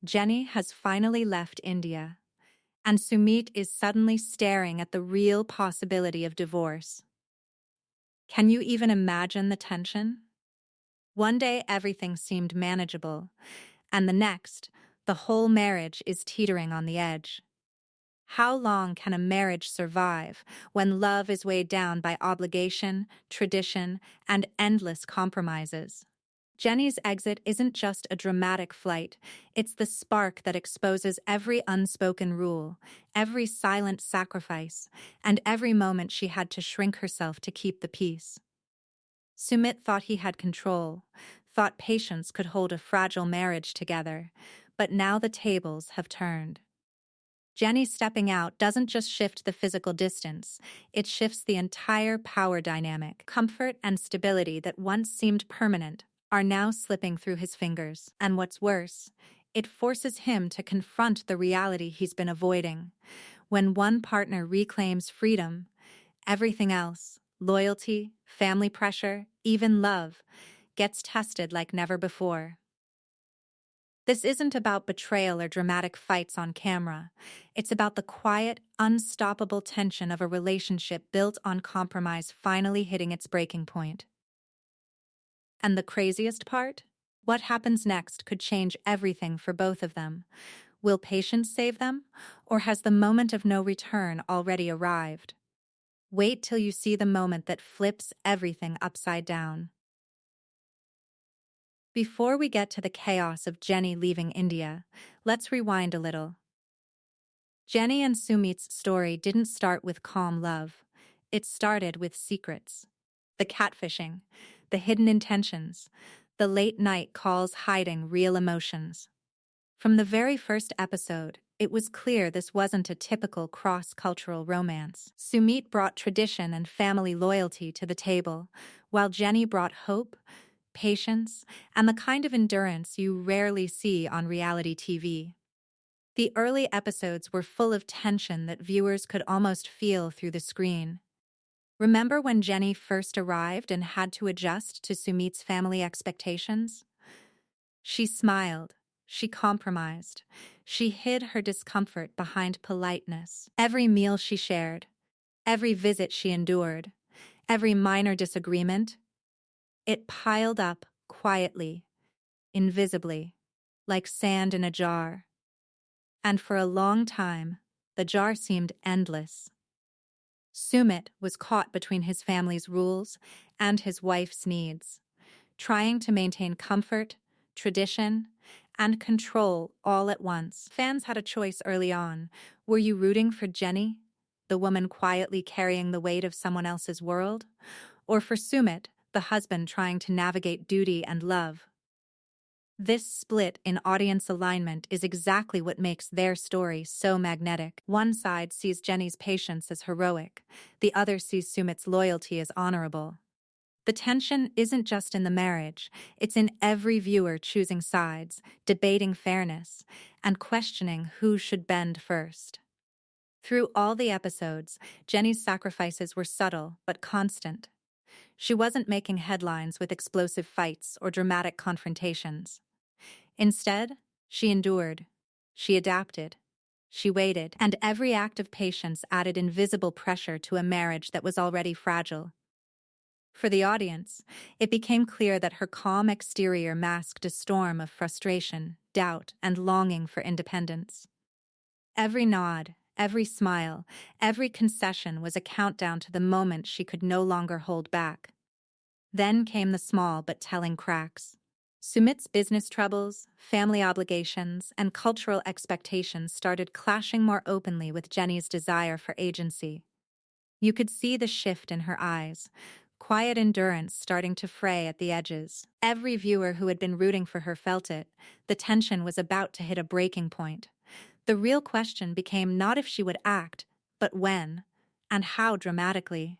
Jenny has finally left India, and Sumit is suddenly staring at the real possibility of divorce. Can you even imagine the tension? One day everything seemed manageable, and the next, the whole marriage is teetering on the edge. How long can a marriage survive when love is weighed down by obligation, tradition, and endless compromises? Jenny's exit isn't just a dramatic flight, it's the spark that exposes every unspoken rule, every silent sacrifice, and every moment she had to shrink herself to keep the peace. Sumit thought he had control, thought patience could hold a fragile marriage together, but now the tables have turned. Jenny stepping out doesn't just shift the physical distance, it shifts the entire power dynamic. Comfort and stability that once seemed permanent are now slipping through his fingers. And what's worse, it forces him to confront the reality he's been avoiding. When one partner reclaims freedom, everything else, loyalty, family pressure, even love, gets tested like never before. This isn't about betrayal or dramatic fights on camera. It's about the quiet, unstoppable tension of a relationship built on compromise finally hitting its breaking point. And the craziest part? What happens next could change everything for both of them. Will patience save them, or has the moment of no return already arrived? Wait till you see the moment that flips everything upside down. Before we get to the chaos of Jenny leaving India, let's rewind a little. Jenny and Sumit's story didn't start with calm love. It started with secrets. The catfishing, the hidden intentions, the late-night calls hiding real emotions. From the very first episode, it was clear this wasn't a typical cross-cultural romance. Sumit brought tradition and family loyalty to the table, while Jenny brought hope, patience, and the kind of endurance you rarely see on reality TV. The early episodes were full of tension that viewers could almost feel through the screen. Remember when Jenny first arrived and had to adjust to Sumit's family expectations? She smiled, she compromised, she hid her discomfort behind politeness. Every meal she shared, every visit she endured, every minor disagreement, it piled up quietly, invisibly, like sand in a jar. And for a long time, the jar seemed endless. Sumit was caught between his family's rules and his wife's needs, trying to maintain comfort, tradition, and control all at once. Fans had a choice early on. Were you rooting for Jenny, the woman quietly carrying the weight of someone else's world? Or for Sumit, the husband trying to navigate duty and love? This split in audience alignment is exactly what makes their story so magnetic. One side sees Jenny's patience as heroic, the other sees Sumit's loyalty as honorable. The tension isn't just in the marriage, it's in every viewer choosing sides, debating fairness, and questioning who should bend first. Through all the episodes, Jenny's sacrifices were subtle but constant. She wasn't making headlines with explosive fights or dramatic confrontations. Instead, she endured, she adapted, she waited, and every act of patience added invisible pressure to a marriage that was already fragile. For the audience, it became clear that her calm exterior masked a storm of frustration, doubt, and longing for independence. Every nod, every smile, every concession was a countdown to the moment she could no longer hold back. Then came the small but telling cracks. Sumit's business troubles, family obligations, and cultural expectations started clashing more openly with Jenny's desire for agency. You could see the shift in her eyes, quiet endurance starting to fray at the edges. Every viewer who had been rooting for her felt it. The tension was about to hit a breaking point. The real question became not if she would act, but when, and how dramatically.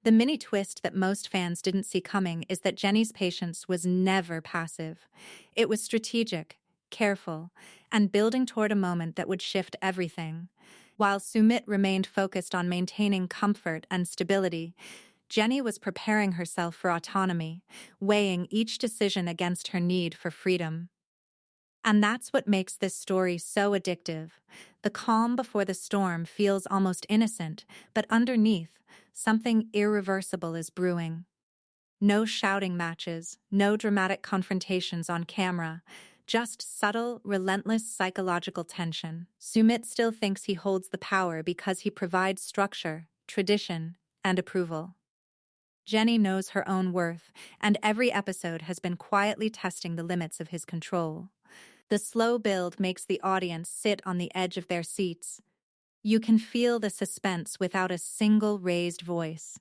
The mini twist that most fans didn't see coming is that Jenny's patience was never passive. It was strategic, careful, and building toward a moment that would shift everything. While Sumit remained focused on maintaining comfort and stability, Jenny was preparing herself for autonomy, weighing each decision against her need for freedom. And that's what makes this story so addictive. The calm before the storm feels almost innocent, but underneath, something irreversible is brewing. No shouting matches, no dramatic confrontations on camera, just subtle, relentless psychological tension. Sumit still thinks he holds the power because he provides structure, tradition, and approval. Jenny knows her own worth, and every episode has been quietly testing the limits of his control. The slow build makes the audience sit on the edge of their seats. You can feel the suspense without a single raised voice,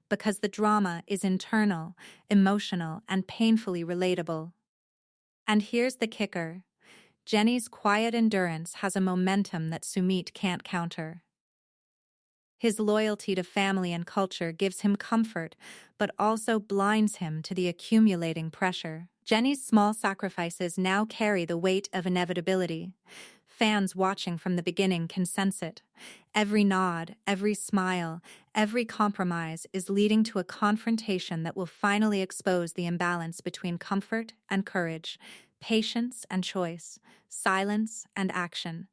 because the drama is internal, emotional, and painfully relatable. And here's the kicker. Jenny's quiet endurance has a momentum that Sumit can't counter. His loyalty to family and culture gives him comfort, but also blinds him to the accumulating pressure. Jenny's small sacrifices now carry the weight of inevitability. Fans watching from the beginning can sense it. Every nod, every smile, every compromise is leading to a confrontation that will finally expose the imbalance between comfort and courage, patience and choice, silence and action.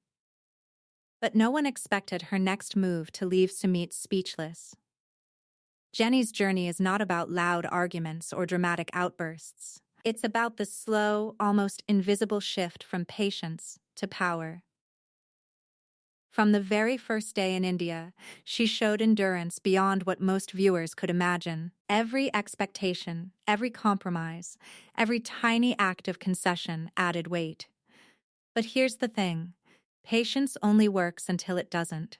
But no one expected her next move to leave Sumit speechless. Jenny's journey is not about loud arguments or dramatic outbursts. It's about the slow, almost invisible shift from patience to power. From the very first day in India, she showed endurance beyond what most viewers could imagine. Every expectation, every compromise, every tiny act of concession added weight. But here's the thing. Patience only works until it doesn't.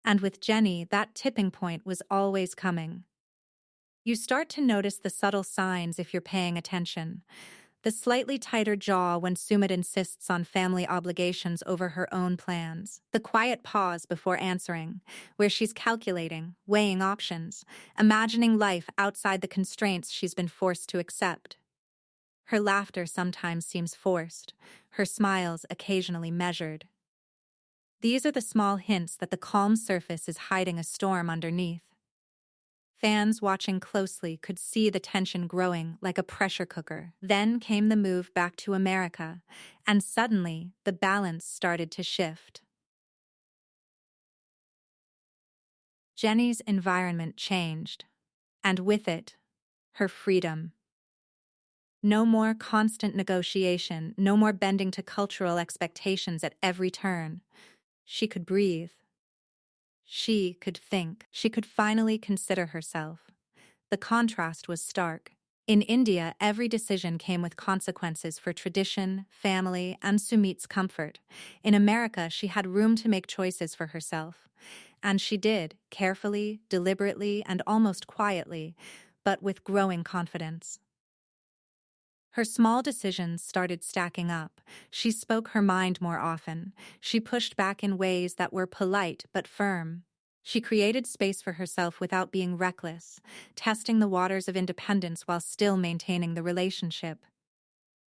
And with Jenny, that tipping point was always coming. You start to notice the subtle signs if you're paying attention. The slightly tighter jaw when Sumit insists on family obligations over her own plans. The quiet pause before answering, where she's calculating, weighing options, imagining life outside the constraints she's been forced to accept. Her laughter sometimes seems forced, her smiles occasionally measured. These are the small hints that the calm surface is hiding a storm underneath. Fans watching closely could see the tension growing like a pressure cooker. Then came the move back to America, and suddenly the balance started to shift. Jenny's environment changed, and with it, her freedom. No more constant negotiation, no more bending to cultural expectations at every turn. She could breathe. She could think. She could finally consider herself. The contrast was stark. In India, every decision came with consequences for tradition, family, and Sumit's comfort. In America, she had room to make choices for herself. And she did, carefully, deliberately, and almost quietly, but with growing confidence. Her small decisions started stacking up. She spoke her mind more often. She pushed back in ways that were polite but firm. She created space for herself without being reckless, testing the waters of independence while still maintaining the relationship.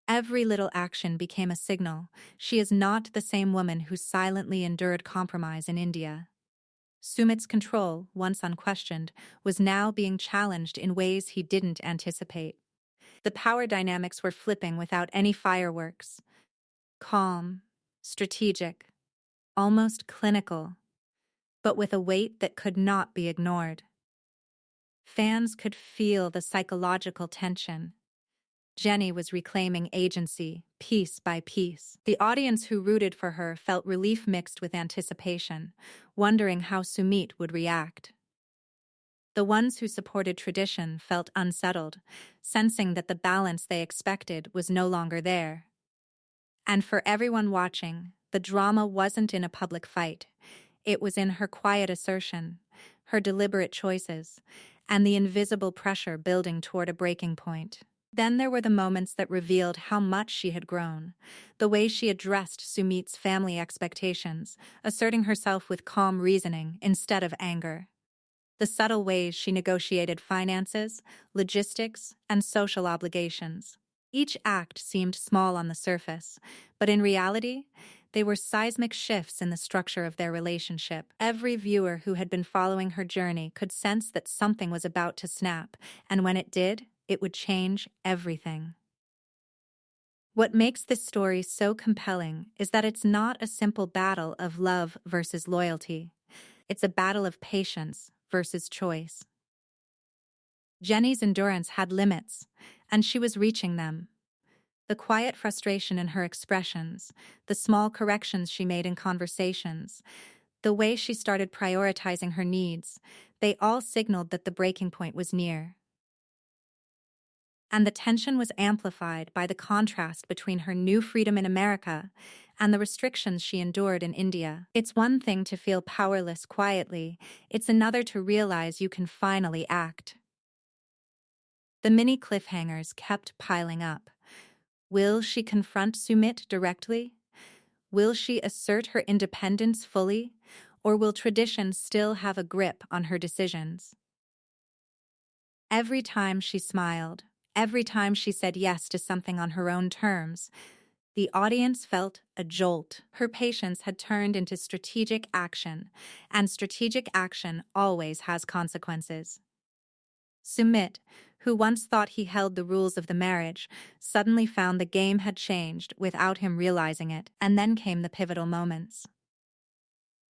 Every little action became a signal. She is not the same woman who silently endured compromise in India. Sumit's control, once unquestioned, was now being challenged in ways he didn't anticipate. The power dynamics were flipping without any fireworks. Calm, strategic, almost clinical, but with a weight that could not be ignored. Fans could feel the psychological tension. Jenny was reclaiming agency, piece by piece. The audience who rooted for her felt relief mixed with anticipation, wondering how Sumit would react. The ones who supported tradition felt unsettled, sensing that the balance they expected was no longer there. And for everyone watching, the drama wasn't in a public fight. It was in her quiet assertion, her deliberate choices, and the invisible pressure building toward a breaking point. Then there were the moments that revealed how much she had grown, the way she addressed Sumit's family expectations, asserting herself with calm reasoning instead of anger. The subtle ways she negotiated finances, logistics, and social obligations. Each act seemed small on the surface, but in reality, they were seismic shifts in the structure of their relationship. Every viewer who had been following her journey could sense that something was about to snap, and when it did, it would change everything. What makes this story so compelling is that it's not a simple battle of love versus loyalty. It's a battle of patience versus choice. Jenny's endurance had limits, and she was reaching them. The quiet frustration in her expressions, the small corrections she made in conversations, the way she started prioritizing her needs, they all signaled that the breaking point was near. And the tension was amplified by the contrast between her new freedom in America and the restrictions she endured in India. It's one thing to feel powerless quietly, it's another to realize you can finally act. The mini cliffhangers kept piling up. Will she confront Sumit directly? Will she assert her independence fully? Or will tradition still have a grip on her decisions? Every time she smiled, every time she said yes to something on her own terms, the audience felt a jolt. Her patience had turned into strategic action, and strategic action always has consequences. Sumit, who once thought he held the rules of the marriage, suddenly found the game had changed without him realizing it, and then came the pivotal moments.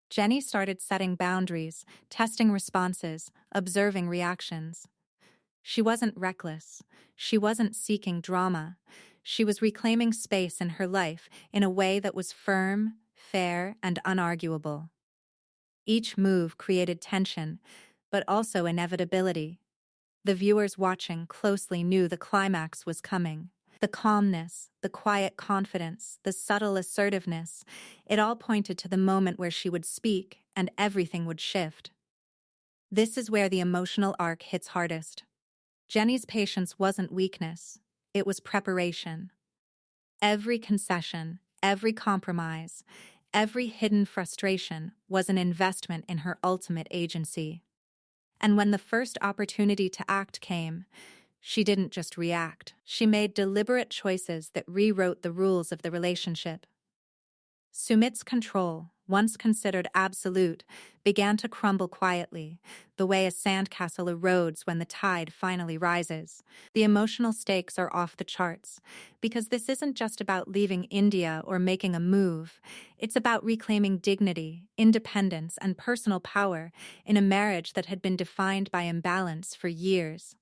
Jenny started setting boundaries, testing responses, observing reactions. She wasn't reckless. She wasn't seeking drama. She was reclaiming space in her life in a way that was firm, fair, and unarguable. Each move created tension, but also inevitability. The viewers watching closely knew the climax was coming. The calmness, the quiet confidence, the subtle assertiveness, it all pointed to the moment where she would speak and everything would shift. This is where the emotional arc hits hardest. Jenny's patience wasn't weakness, it was preparation. Every concession, every compromise, every hidden frustration was an investment in her ultimate agency. And when the first opportunity to act came, she didn't just react. She made deliberate choices that rewrote the rules of the relationship. Sumit's control, once considered absolute, began to crumble quietly, the way a sandcastle erodes when the tide finally rises. The emotional stakes are off the charts, because this isn't just about leaving India or making a move. It's about reclaiming dignity, independence, and personal power in a marriage that had been defined by imbalance for years.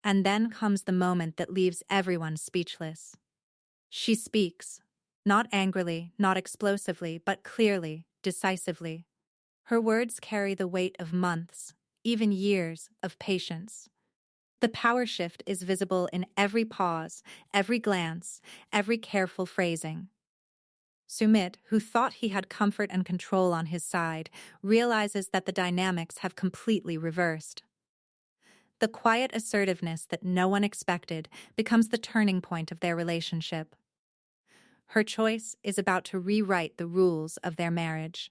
And then comes the moment that leaves everyone speechless. She speaks. Not angrily, not explosively, but clearly, decisively. Her words carry the weight of months, even years, of patience. The power shift is visible in every pause, every glance, every careful phrasing. Sumit, who thought he had comfort and control on his side, realizes that the dynamics have completely reversed. The quiet assertiveness that no one expected becomes the turning point of their relationship. Her choice is about to rewrite the rules of their marriage.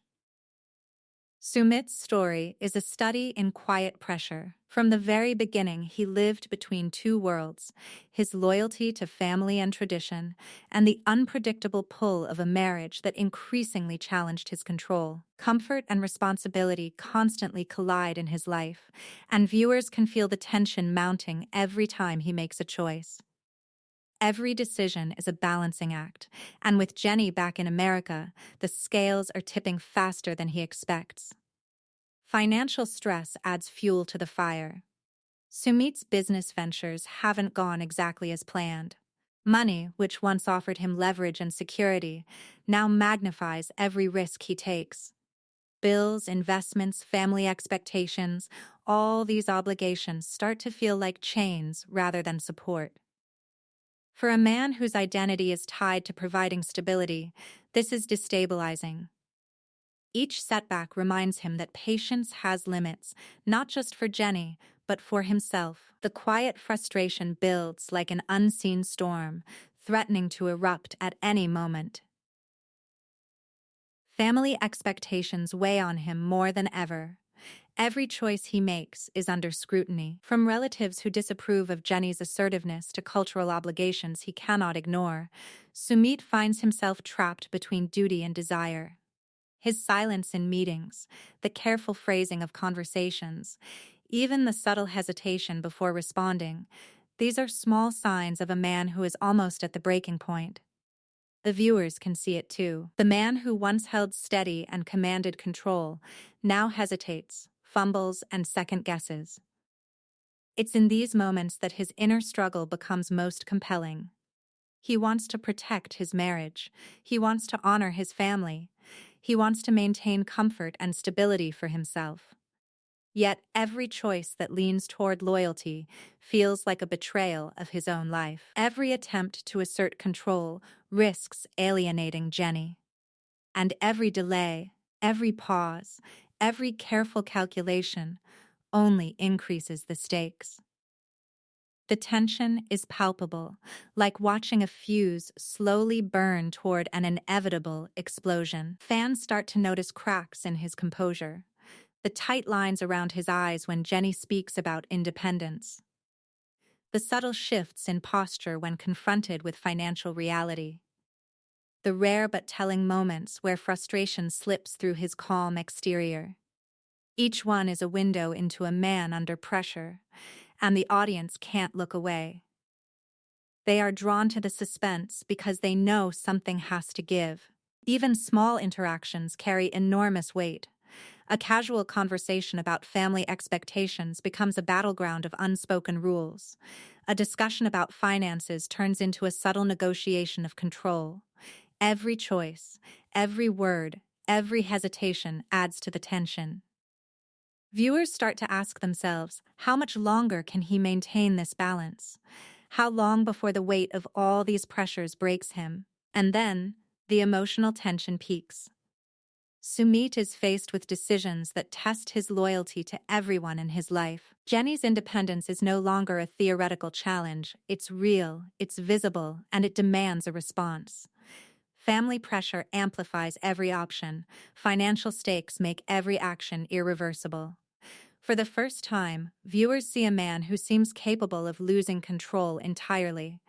Sumit's story is a study in quiet pressure. From the very beginning, he lived between two worlds, his loyalty to family and tradition, and the unpredictable pull of a marriage that increasingly challenged his control. Comfort and responsibility constantly collide in his life, and viewers can feel the tension mounting every time he makes a choice. Every decision is a balancing act, and with Jenny back in America, the scales are tipping faster than he expects. Financial stress adds fuel to the fire. Sumit's business ventures haven't gone exactly as planned. Money, which once offered him leverage and security, now magnifies every risk he takes. Bills, investments, family expectations, all these obligations start to feel like chains rather than support. For a man whose identity is tied to providing stability, this is destabilizing. Each setback reminds him that patience has limits, not just for Jenny, but for himself. The quiet frustration builds like an unseen storm, threatening to erupt at any moment. Family expectations weigh on him more than ever. Every choice he makes is under scrutiny, from relatives who disapprove of Jenny's assertiveness to cultural obligations he cannot ignore. Sumit finds himself trapped between duty and desire. His silence in meetings, the careful phrasing of conversations, even the subtle hesitation before responding, These are small signs of a man who is almost at the breaking point. The viewers can see it too. The man who once held steady and commanded control now hesitates, fumbles, and second guesses. It's in these moments that his inner struggle becomes most compelling. He wants to protect his marriage. He wants to honor his family. He wants to maintain comfort and stability for himself. Yet every choice that leans toward loyalty feels like a betrayal of his own life. Every attempt to assert control risks alienating Jenny. And every delay, every pause, every careful calculation only increases the stakes. The tension is palpable, like watching a fuse slowly burn toward an inevitable explosion. Fans start to notice cracks in his composure, the tight lines around his eyes when Jenny speaks about independence, the subtle shifts in posture when confronted with financial reality, the rare but telling moments where frustration slips through his calm exterior. Each one is a window into a man under pressure, and the audience can't look away. They are drawn to the suspense because they know something has to give. Even small interactions carry enormous weight. A casual conversation about family expectations becomes a battleground of unspoken rules. A discussion about finances turns into a subtle negotiation of control. Every choice, every word, every hesitation adds to the tension. Viewers start to ask themselves, how much longer can he maintain this balance? How long before the weight of all these pressures breaks him? And then, the emotional tension peaks. Sumit is faced with decisions that test his loyalty to everyone in his life. Jenny's independence is no longer a theoretical challenge. It's real, it's visible, and it demands a response. Family pressure amplifies every option. Financial stakes make every action irreversible. For the first time, viewers see a man who seems capable of losing control entirely.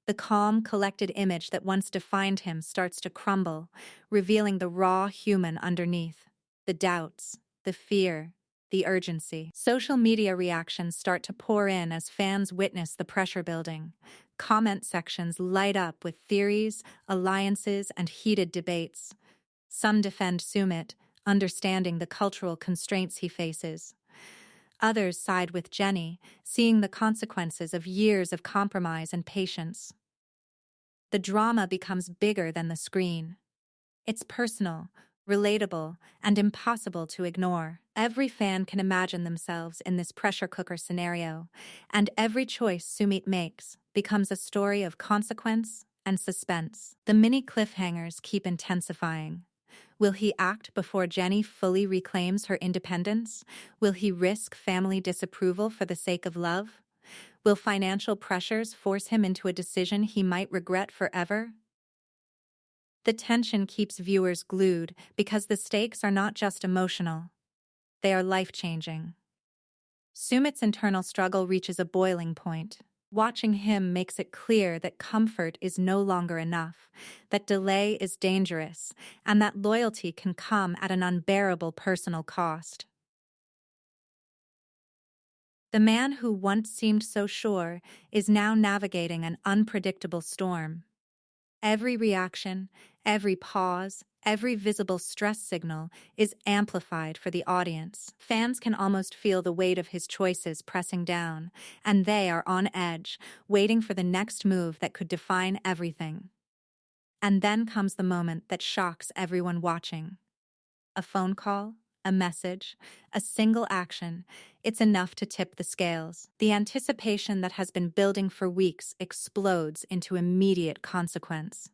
The calm, collected image that once defined him starts to crumble, revealing the raw human underneath. The doubts, the fear, the urgency. Social media reactions start to pour in as fans witness the pressure building. Comment sections light up with theories, alliances, and heated debates. Some defend Sumit, understanding the cultural constraints he faces. Others side with Jenny, seeing the consequences of years of compromise and patience. The drama becomes bigger than the screen. It's personal, relatable, and impossible to ignore. Every fan can imagine themselves in this pressure cooker scenario, and every choice Sumit makes becomes a story of consequence and suspense. The mini cliffhangers keep intensifying. Will he act before Jenny fully reclaims her independence? Will he risk family disapproval for the sake of love? Will financial pressures force him into a decision he might regret forever? The tension keeps viewers glued because the stakes are not just emotional. They are life-changing. Sumit's internal struggle reaches a boiling point. Watching him makes it clear that comfort is no longer enough, that delay is dangerous, and that loyalty can come at an unbearable personal cost. The man who once seemed so sure is now navigating an unpredictable storm. Every reaction, every pause, every visible stress signal is amplified for the audience. Fans can almost feel the weight of his choices pressing down, and they are on edge, waiting for the next move that could define everything. And then comes the moment that shocks everyone watching. A phone call, a message, a single action, it's enough to tip the scales. The anticipation that has been building for weeks explodes into immediate consequence.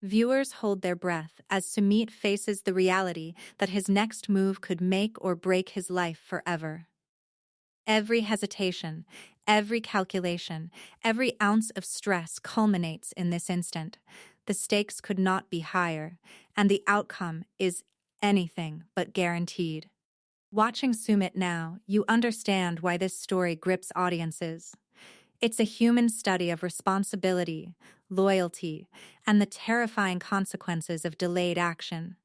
Viewers hold their breath as Sumit faces the reality that his next move could make or break his life forever. Every hesitation, every calculation, every ounce of stress culminates in this instant. The stakes could not be higher, and the outcome is anything but guaranteed. Watching Sumit now, you understand why this story grips audiences. It's a human study of responsibility, loyalty, and the terrifying consequences of delayed action.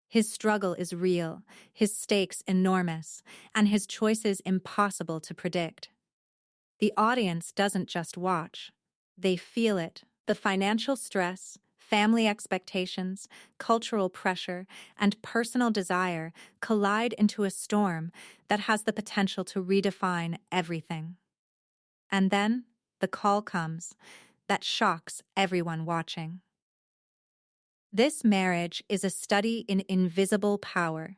His struggle is real, his stakes enormous, and his choices impossible to predict. The audience doesn't just watch, they feel it. The financial stress, family expectations, cultural pressure, and personal desire collide into a storm that has the potential to redefine everything. And then the call comes that shocks everyone watching. This marriage is a study in invisible power.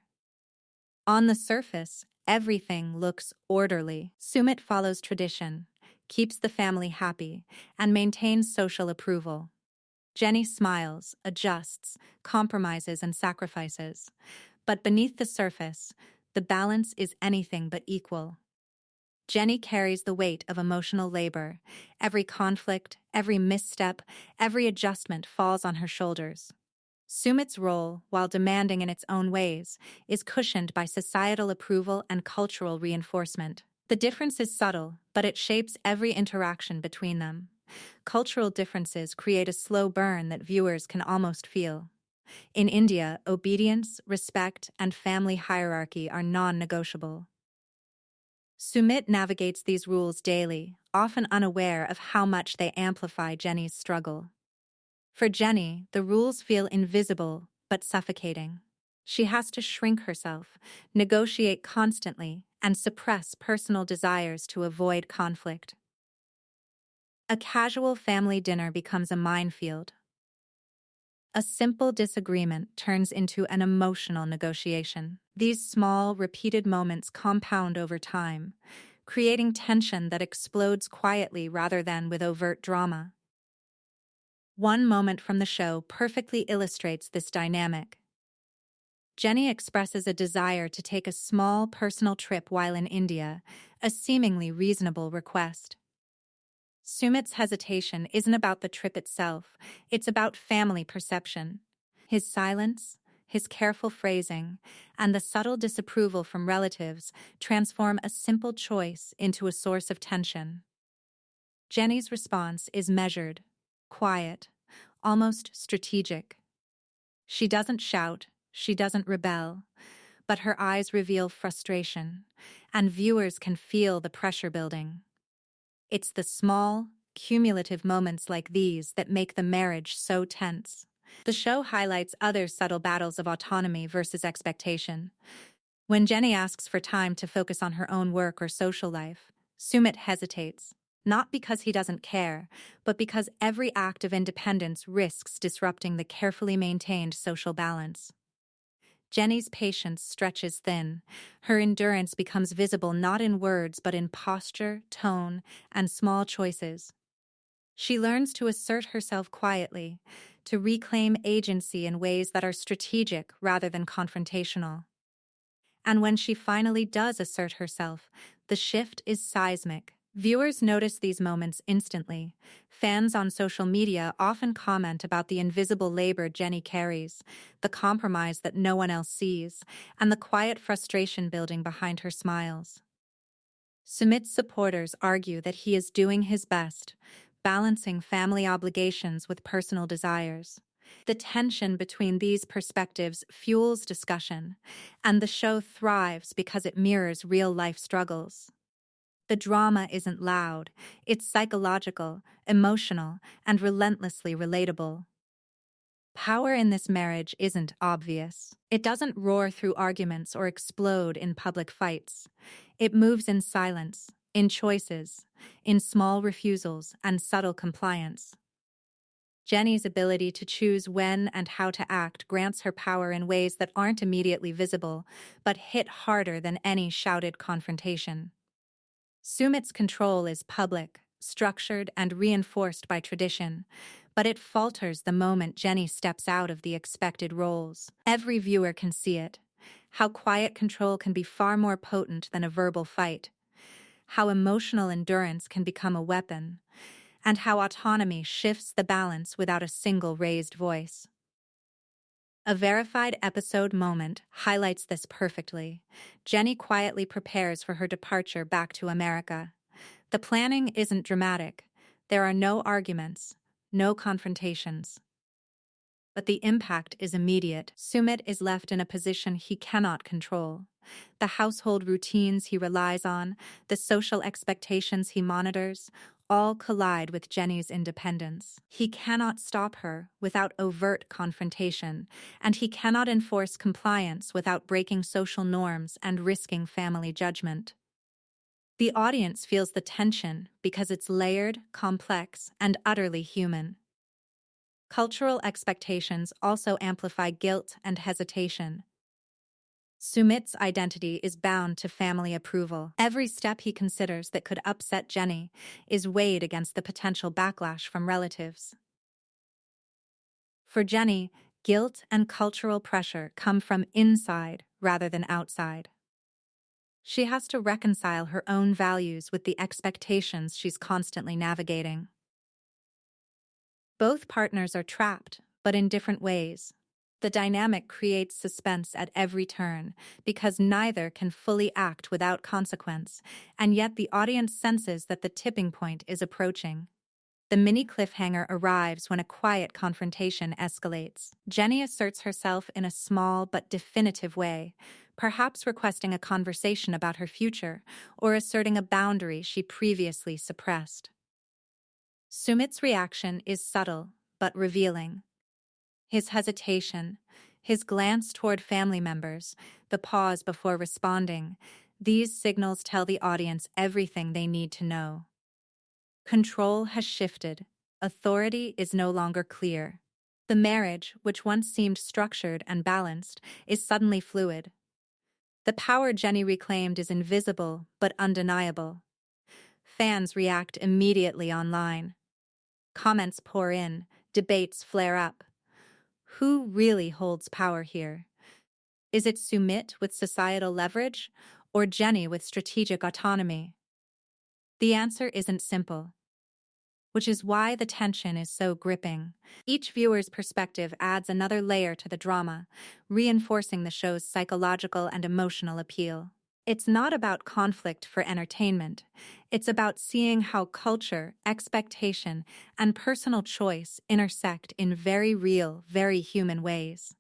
On the surface, everything looks orderly. Sumit follows tradition, keeps the family happy, and maintains social approval. Jenny smiles, adjusts, compromises, and sacrifices. But beneath the surface, the balance is anything but equal. Jenny carries the weight of emotional labor. Every conflict, every misstep, every adjustment falls on her shoulders. Sumit's role, while demanding in its own ways, is cushioned by societal approval and cultural reinforcement. The difference is subtle, but it shapes every interaction between them. Cultural differences create a slow burn that viewers can almost feel. In India, obedience, respect, and family hierarchy are non-negotiable. Sumit navigates these rules daily, often unaware of how much they amplify Jenny's struggle. For Jenny, the rules feel invisible but suffocating. She has to shrink herself, negotiate constantly, and suppress personal desires to avoid conflict. A casual family dinner becomes a minefield. A simple disagreement turns into an emotional negotiation. These small, repeated moments compound over time, creating tension that explodes quietly rather than with overt drama. One moment from the show perfectly illustrates this dynamic. Jenny expresses a desire to take a small personal trip while in India, a seemingly reasonable request. Sumit's hesitation isn't about the trip itself, it's about family perception. His silence, his careful phrasing, and the subtle disapproval from relatives transform a simple choice into a source of tension. Jenny's response is measured, quiet, almost strategic. She doesn't shout, she doesn't rebel, but her eyes reveal frustration, and viewers can feel the pressure building. It's the small, cumulative moments like these that make the marriage so tense. The show highlights other subtle battles of autonomy versus expectation. When Jenny asks for time to focus on her own work or social life, Sumit hesitates, not because he doesn't care, but because every act of independence risks disrupting the carefully maintained social balance. Jenny's patience stretches thin. Her endurance becomes visible not in words but in posture, tone, and small choices. She learns to assert herself quietly, to reclaim agency in ways that are strategic rather than confrontational. And when she finally does assert herself, the shift is seismic. Viewers notice these moments instantly. Fans on social media often comment about the invisible labor Jenny carries, the compromise that no one else sees, and the quiet frustration building behind her smiles. Sumit's supporters argue that he is doing his best, balancing family obligations with personal desires. The tension between these perspectives fuels discussion, and the show thrives because it mirrors real-life struggles. The drama isn't loud, it's psychological, emotional, and relentlessly relatable. Power in this marriage isn't obvious. It doesn't roar through arguments or explode in public fights. It moves in silence, in choices, in small refusals and subtle compliance. Jenny's ability to choose when and how to act grants her power in ways that aren't immediately visible, but hit harder than any shouted confrontation. Sumit's control is public, structured, and reinforced by tradition, but it falters the moment Jenny steps out of the expected roles. Every viewer can see it. How quiet control can be far more potent than a verbal fight. How emotional endurance can become a weapon. And how autonomy shifts the balance without a single raised voice. A verified episode moment highlights this perfectly. Jenny quietly prepares for her departure back to America. The planning isn't dramatic. There are no arguments, no confrontations. but the impact is immediate. Sumit is left in a position he cannot control. The household routines he relies on, the social expectations he monitors, all collide with Jenny's independence. He cannot stop her without overt confrontation, and he cannot enforce compliance without breaking social norms and risking family judgment. The audience feels the tension because it's layered, complex, and utterly human. Cultural expectations also amplify guilt and hesitation. Sumit's identity is bound to family approval. Every step he considers that could upset Jenny is weighed against the potential backlash from relatives. For Jenny, guilt and cultural pressure come from inside rather than outside. She has to reconcile her own values with the expectations she's constantly navigating. Both partners are trapped, but in different ways. The dynamic creates suspense at every turn because neither can fully act without consequence, and yet the audience senses that the tipping point is approaching. The mini cliffhanger arrives when a quiet confrontation escalates. Jenny asserts herself in a small but definitive way, perhaps requesting a conversation about her future or asserting a boundary she previously suppressed. Sumit's reaction is subtle but revealing. His hesitation, his glance toward family members, the pause before responding, these signals tell the audience everything they need to know. Control has shifted. Authority is no longer clear. The marriage, which once seemed structured and balanced, is suddenly fluid. The power Jenny reclaimed is invisible but undeniable. Fans react immediately online. Comments pour in, debates flare up. Who really holds power here? Is it Sumit with societal leverage, or Jenny with strategic autonomy? The answer isn't simple, which is why the tension is so gripping. Each viewer's perspective adds another layer to the drama, reinforcing the show's psychological and emotional appeal. It's not about conflict for entertainment. It's about seeing how culture, expectation, and personal choice intersect in very real, very human ways.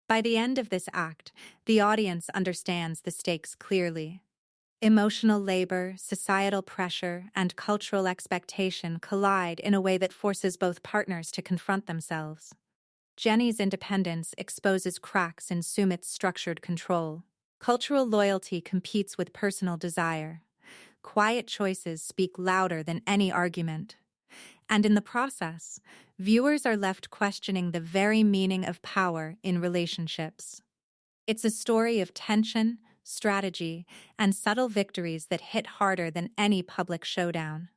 By the end of this act, the audience understands the stakes clearly. Emotional labor, societal pressure, and cultural expectation collide in a way that forces both partners to confront themselves. Jenny's independence exposes cracks in Sumit's structured control. Cultural loyalty competes with personal desire. Quiet choices speak louder than any argument. And in the process, viewers are left questioning the very meaning of power in relationships. It's a story of tension, strategy, and subtle victories that hit harder than any public showdown.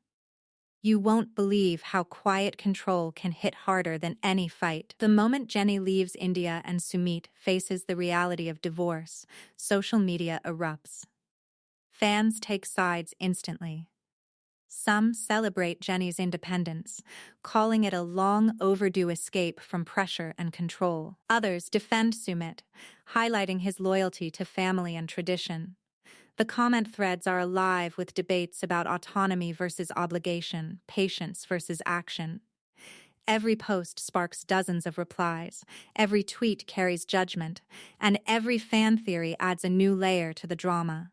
You won't believe how quiet control can hit harder than any fight. The moment Jenny leaves India and Sumit faces the reality of divorce, social media erupts. Fans take sides instantly. Some celebrate Jenny's independence, calling it a long overdue escape from pressure and control. Others defend Sumit, highlighting his loyalty to family and tradition. The comment threads are alive with debates about autonomy versus obligation, patience versus action. Every post sparks dozens of replies, every tweet carries judgment, and every fan theory adds a new layer to the drama.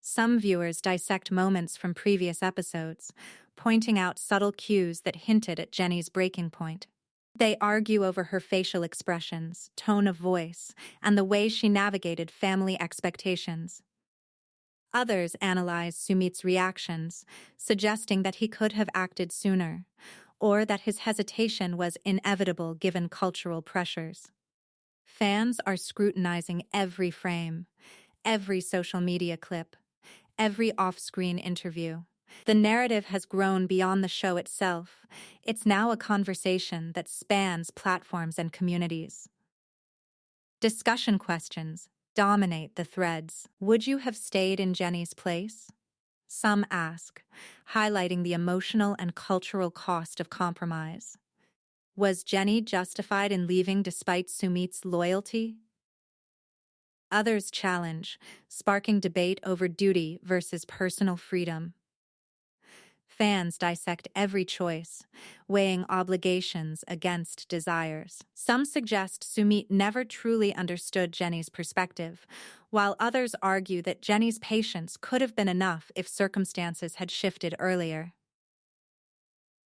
Some viewers dissect moments from previous episodes, pointing out subtle cues that hinted at Jenny's breaking point. They argue over her facial expressions, tone of voice, and the way she navigated family expectations. Others analyze Sumit's reactions, suggesting that he could have acted sooner, or that his hesitation was inevitable given cultural pressures. Fans are scrutinizing every frame, every social media clip, every off-screen interview. The narrative has grown beyond the show itself. It's now a conversation that spans platforms and communities. Discussion questions dominate the threads. Would you have stayed in Jenny's place? Some ask, highlighting the emotional and cultural cost of compromise. Was Jenny justified in leaving despite Sumit's loyalty? Others challenge, sparking debate over duty versus personal freedom. Fans dissect every choice, weighing obligations against desires. Some suggest Sumit never truly understood Jenny's perspective, while others argue that Jenny's patience could have been enough if circumstances had shifted earlier.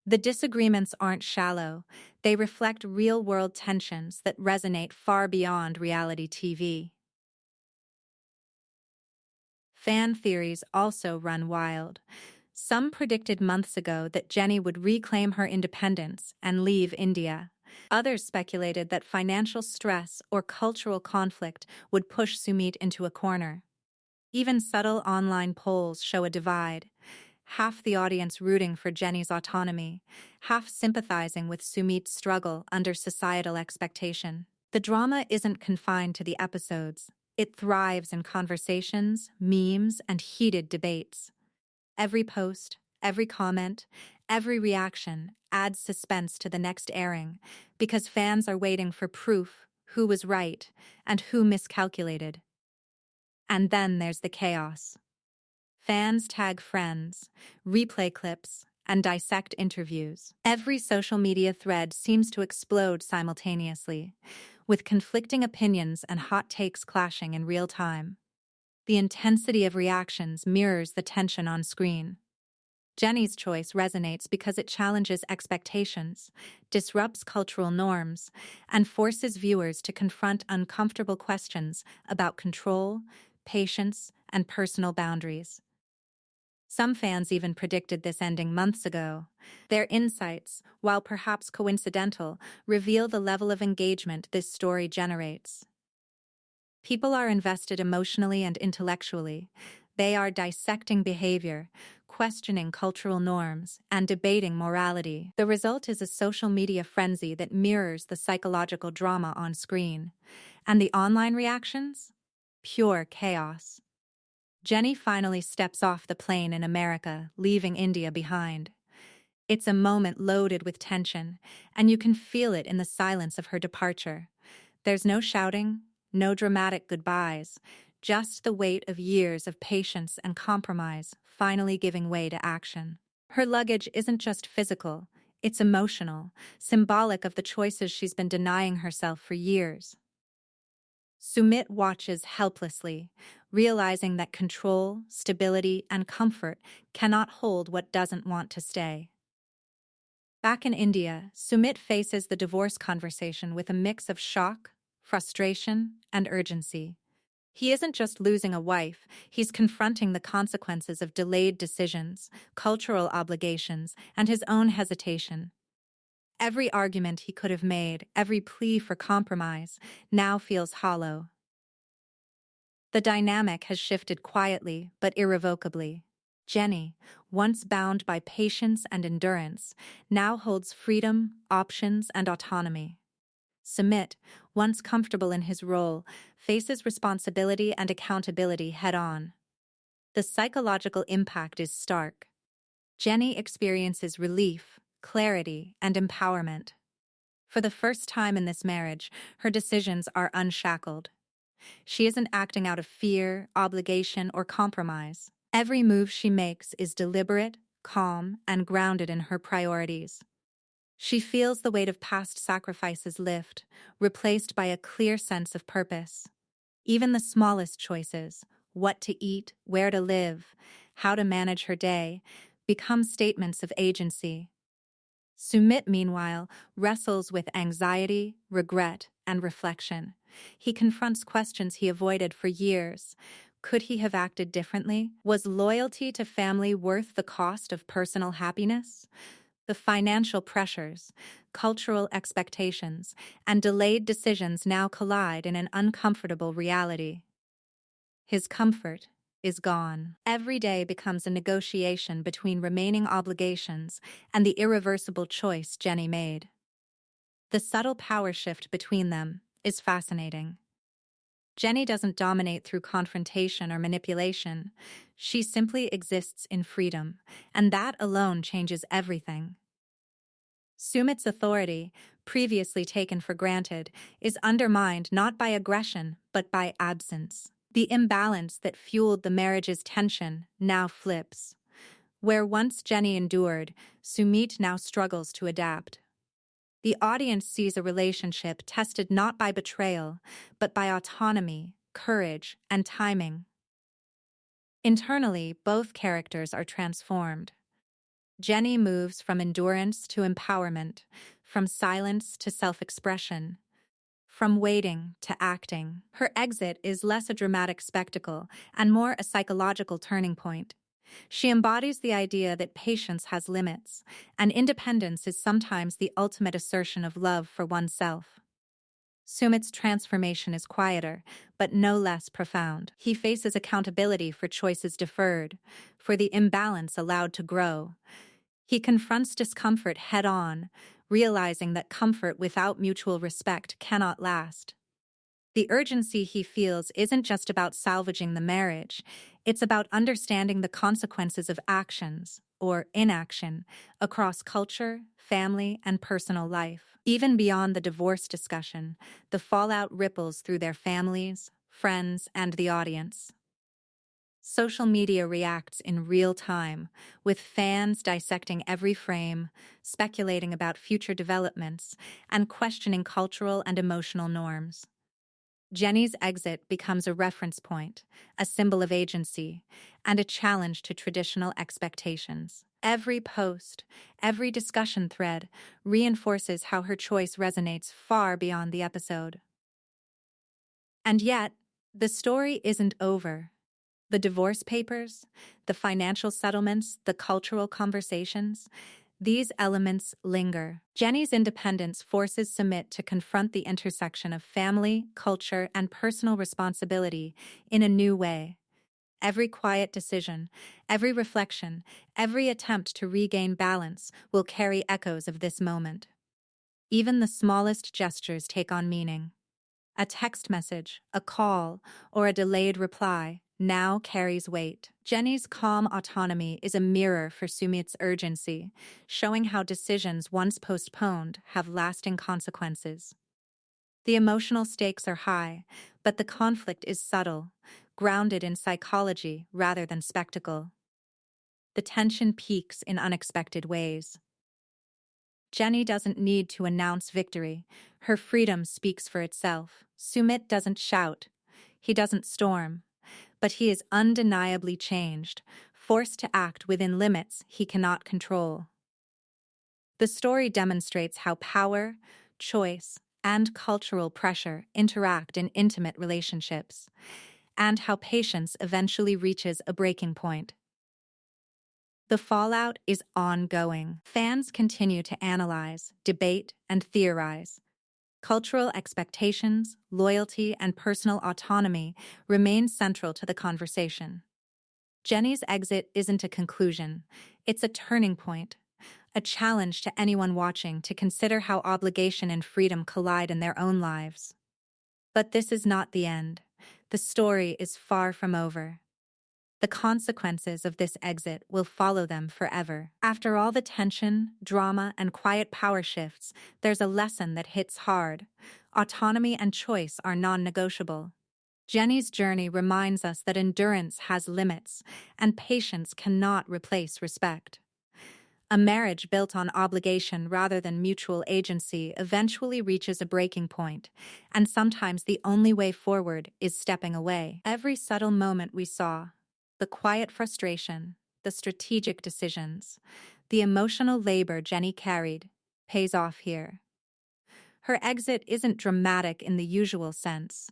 The disagreements aren't shallow, they reflect real-world tensions that resonate far beyond reality TV. Fan theories also run wild. Some predicted months ago that Jenny would reclaim her independence and leave India. Others speculated that financial stress or cultural conflict would push Sumit into a corner. Even subtle online polls show a divide. Half the audience rooting for Jenny's autonomy, half sympathizing with Sumit's struggle under societal expectation. The drama isn't confined to the episodes. It thrives in conversations, memes, and heated debates. Every post, every comment, every reaction adds suspense to the next airing because fans are waiting for proof who was right and who miscalculated. And then there's the chaos. Fans tag friends, replay clips, and dissect interviews. Every social media thread seems to explode simultaneously, with conflicting opinions and hot takes clashing in real time. The intensity of reactions mirrors the tension on screen. Jenny's choice resonates because it challenges expectations, disrupts cultural norms, and forces viewers to confront uncomfortable questions about control, patience, and personal boundaries. Some fans even predicted this ending months ago. Their insights, while perhaps coincidental, reveal the level of engagement this story generates. People are invested emotionally and intellectually. They are dissecting behavior, questioning cultural norms, and debating morality. The result is a social media frenzy that mirrors the psychological drama on screen. And the online reactions? Pure chaos. Jenny finally steps off the plane in America, leaving India behind. It's a moment loaded with tension, and you can feel it in the silence of her departure. There's no shouting, no dramatic goodbyes, just the weight of years of patience and compromise finally giving way to action. Her luggage isn't just physical, it's emotional, symbolic of the choices she's been denying herself for years. Sumit watches helplessly, realizing that control, stability, and comfort cannot hold what doesn't want to stay. Back in India, Sumit faces the divorce conversation with a mix of shock, frustration, and urgency. He isn't just losing a wife, he's confronting the consequences of delayed decisions, cultural obligations, and his own hesitation. Every argument he could have made, every plea for compromise, now feels hollow. The dynamic has shifted quietly but irrevocably. Jenny, once bound by patience and endurance, now holds freedom, options, and autonomy. Sumit, once comfortable in his role, faces responsibility and accountability head-on. The psychological impact is stark. Jenny experiences relief, clarity, and empowerment. For the first time in this marriage, her decisions are unshackled. She isn't acting out of fear, obligation, or compromise. Every move she makes is deliberate, calm, and grounded in her priorities. She feels the weight of past sacrifices lift, replaced by a clear sense of purpose. Even the smallest choices, what to eat, where to live, how to manage her day, become statements of agency. Sumit, meanwhile, wrestles with anxiety, regret, and reflection. He confronts questions he avoided for years. Could he have acted differently? Was loyalty to family worth the cost of personal happiness? The financial pressures, cultural expectations, and delayed decisions now collide in an uncomfortable reality. His comfort is gone. Every day becomes a negotiation between remaining obligations and the irreversible choice Jenny made. The subtle power shift between them is fascinating. Jenny doesn't dominate through confrontation or manipulation. She simply exists in freedom, and that alone changes everything. Sumit's authority, previously taken for granted, is undermined not by aggression but by absence. The imbalance that fueled the marriage's tension now flips. Where once Jenny endured, Sumit now struggles to adapt. The audience sees a relationship tested not by betrayal, but by autonomy, courage, and timing. Internally, both characters are transformed. Jenny moves from endurance to empowerment, from silence to self-expression, from waiting to acting. Her exit is less a dramatic spectacle and more a psychological turning point. She embodies the idea that patience has limits, and independence is sometimes the ultimate assertion of love for oneself. Sumit's transformation is quieter, but no less profound. He faces accountability for choices deferred, for the imbalance allowed to grow. He confronts discomfort head-on, realizing that comfort without mutual respect cannot last. The urgency he feels isn't just about salvaging the marriage, it's about understanding the consequences of actions, or inaction, across culture, family, and personal life. Even beyond the divorce discussion, the fallout ripples through their families, friends, and the audience. Social media reacts in real time, with fans dissecting every frame, speculating about future developments, and questioning cultural and emotional norms. Jenny's exit becomes a reference point, a symbol of agency, and a challenge to traditional expectations. Every post, every discussion thread reinforces how her choice resonates far beyond the episode. And yet, the story isn't over. The divorce papers, the financial settlements, the cultural conversations, these elements linger. Jenny's independence forces Sumit to confront the intersection of family, culture, and personal responsibility in a new way. Every quiet decision, every reflection, every attempt to regain balance will carry echoes of this moment. Even the smallest gestures take on meaning. A text message, a call, or a delayed reply now carries weight. Jenny's calm autonomy is a mirror for Sumit's urgency, showing how decisions once postponed have lasting consequences. The emotional stakes are high, but the conflict is subtle, grounded in psychology rather than spectacle. The tension peaks in unexpected ways. Jenny doesn't need to announce victory. Her freedom speaks for itself. Sumit doesn't shout. He doesn't storm. But he is undeniably changed, forced to act within limits he cannot control. The story demonstrates how power, choice, and cultural pressure interact in intimate relationships, and how patience eventually reaches a breaking point. The fallout is ongoing. Fans continue to analyze, debate, and theorize. Cultural expectations, loyalty, and personal autonomy remain central to the conversation. Jenny's exit isn't a conclusion, it's a turning point, a challenge to anyone watching to consider how obligation and freedom collide in their own lives. But this is not the end. The story is far from over. The consequences of this exit will follow them forever. After all the tension, drama, and quiet power shifts, there's a lesson that hits hard. Autonomy and choice are non-negotiable. Jenny's journey reminds us that endurance has limits, and patience cannot replace respect. A marriage built on obligation rather than mutual agency eventually reaches a breaking point, and sometimes the only way forward is stepping away. Every subtle moment we saw, the quiet frustration, the strategic decisions, the emotional labor Jenny carried, pays off here. Her exit isn't dramatic in the usual sense,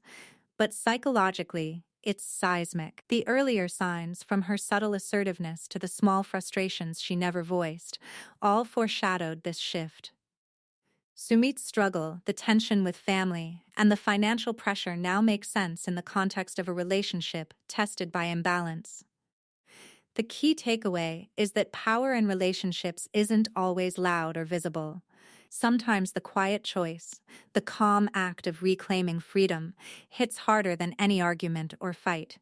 but psychologically, it's seismic. The earlier signs, from her subtle assertiveness to the small frustrations she never voiced, all foreshadowed this shift. Sumit's struggle, the tension with family, and the financial pressure now make sense in the context of a relationship tested by imbalance. The key takeaway is that power in relationships isn't always loud or visible. Sometimes the quiet choice, the calm act of reclaiming freedom, hits harder than any argument or fight.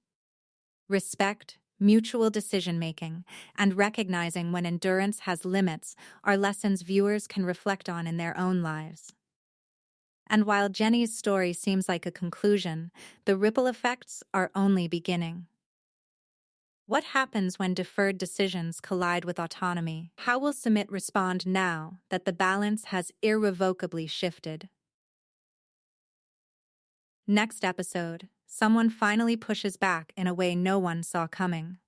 Respect, mutual decision-making, and recognizing when endurance has limits are lessons viewers can reflect on in their own lives. And while Jenny's story seems like a conclusion, the ripple effects are only beginning. What happens when deferred decisions collide with autonomy? How will Sumit respond now that the balance has irrevocably shifted? Next episode, someone finally pushes back in a way no one saw coming.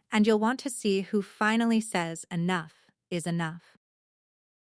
And you'll want to see who finally says enough is enough.